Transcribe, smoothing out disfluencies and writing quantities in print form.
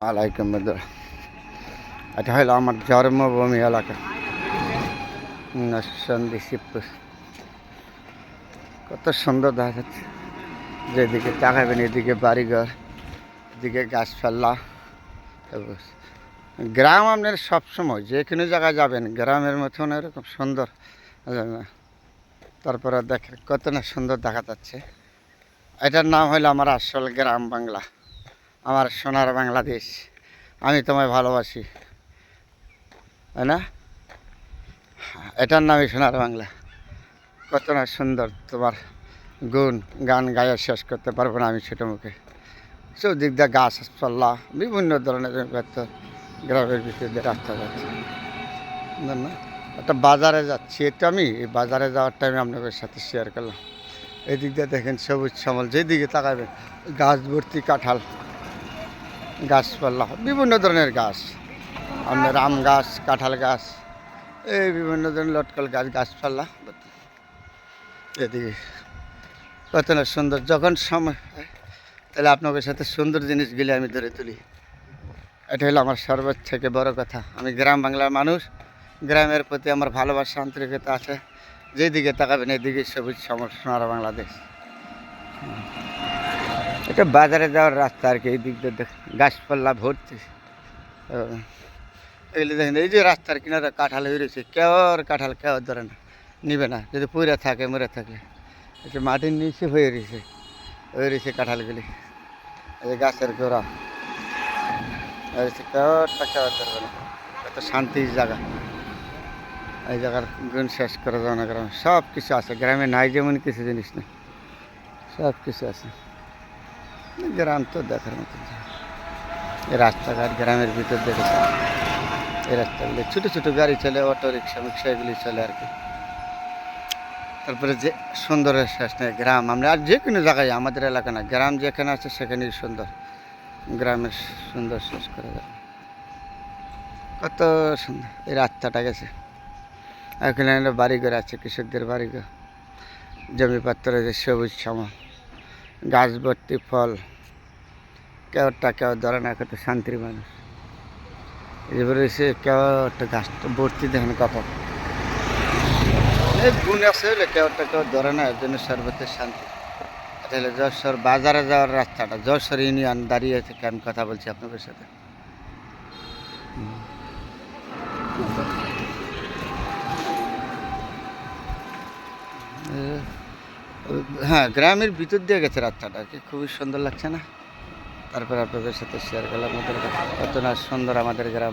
আলাইকুম বন্ধুরা, এটা হলো আমার জন্মভূমি এলাকা নরসিংদী শিবপুর। কত সুন্দর দেখা যাচ্ছে, যেদিকে তাকাবেন এদিকে বাড়িঘর, এদিকে গাছপালা। গ্রাম আপনার সবসময় যে কোনো জায়গায় যাবেন গ্রামের মতন এরকম সুন্দর। তারপরে দেখেন কত না সুন্দর দেখা যাচ্ছে। এটার নাম হলো আমার আসল গ্রাম বাংলা, আমার সোনার বাংলাদেশ। আমি তোমায় ভালোবাসি, তাই না? এটার নামই সোনার বাংলা। কত না সুন্দর, তোমার গুণ গান গায়ে শেষ করতে পারবো না আমি ছোটো মুখে। চৌদিক দিয়ে গাছপালা, বিভিন্ন ধরনের ভেতর গ্রামের ভিতর দিয়ে রাস্তা যাচ্ছে না। একটা বাজারে যাচ্ছি, এটা আমি এই বাজারে যাওয়ার টাইমে আপনাদের সাথে শেয়ার করলাম। এই দিক দিয়ে দেখেন সবুজ শ্যামল, যেদিকে তাকাবেন গাছ ভর্তি, কাঁঠাল গাছপালা, বিভিন্ন ধরনের গাছ, আপনার আম গাছ, কাঁঠাল গাছ, এই বিভিন্ন ধরনের লটকল গাছ, গাছপালা। এদিকে কত না সুন্দর। যখন সময় হয় তাহলে আপনাদের সাথে সুন্দর জিনিসগুলি আমি ধরে তুলি। এটা হলো আমার সর্বোচ্চ থেকে বড় কথা। আমি গ্রাম বাংলার মানুষ, গ্রামের প্রতি আমার ভালোবাসা আন্তরিকতা আছে। যেদিকে তাকাবেন এদিকে সবুজ সোনার বাংলাদেশ। এটা বাজারে যাওয়ার রাস্তা আর কি। এই দিক দিয়ে দেখ গাছপালা ভর্তি। এগুলি দেখেন, এই যে রাস্তার কিনারে কাঁঠাল হয়ে রয়েছে, কেউর কাঁঠাল কেউ ধরে না, নিবে না। যদি পুড়ে থাকে মরে থাকে, এটা মাটির নিচে হয়ে রয়েছে কাঁঠালগুলি। এই যে গাছের গোড়া রয়েছে, কেউটা কেউ ধরবে না। কত শান্তির জায়গা। এই জায়গার গুণ শেষ করা যাবে না। গ্রামে সব কিছু আছে, গ্রামে নাই যেমন কিছু জিনিস নেই, সব কিছু আছে। গ্রাম তো দেখার মতো। এই রাস্তাঘাট গ্রামের ভিতর দেখেছে, এই রাস্তাগুলি ছোটো ছোটো গাড়ি চলে, অটো রিক্সা মিক্সা এগুলি চলে আর কি। তারপরে যে সুন্দরের শেষ নেই। গ্রাম আমরা আর যে কোনো জায়গায়, আমাদের এলাকা না, গ্রাম যেখানে আছে সেখানেই সুন্দর। গ্রামের সুন্দর শেষ করা যাবে। কত সুন্দর এই রাস্তাটা গেছে। এখানে বাড়িঘর আছে, কৃষকদের বাড়িঘর, জমি পাত্রে যে সবুজ শ্যামল, গাছ ভর্তি ফল, কেউটা কেউ ধরে না। কত শান্তির মানুষ। এবারে এসে কেউ একটা গাছটা ভর্তি দেখেন কাপড়, এই গুণ আছে হলে কেউটা কেউ ধরে না। এর জন্য সর্বত্র শান্তি। এটা হলো যশোর বাজারে যাওয়ার রাস্তাটা, যশোর ইউনিয়ন দাঁড়িয়ে থেকে আমি কথা বলছি আপনাদের সাথে। হ্যাঁ, গ্রামের ভিতর দিয়ে গেছে রাস্তাটা, কি খুবই সুন্দর লাগছে না? তারপরে আপনাদের সাথে শেয়ার করলাম কত না সুন্দর আমাদের গ্রাম।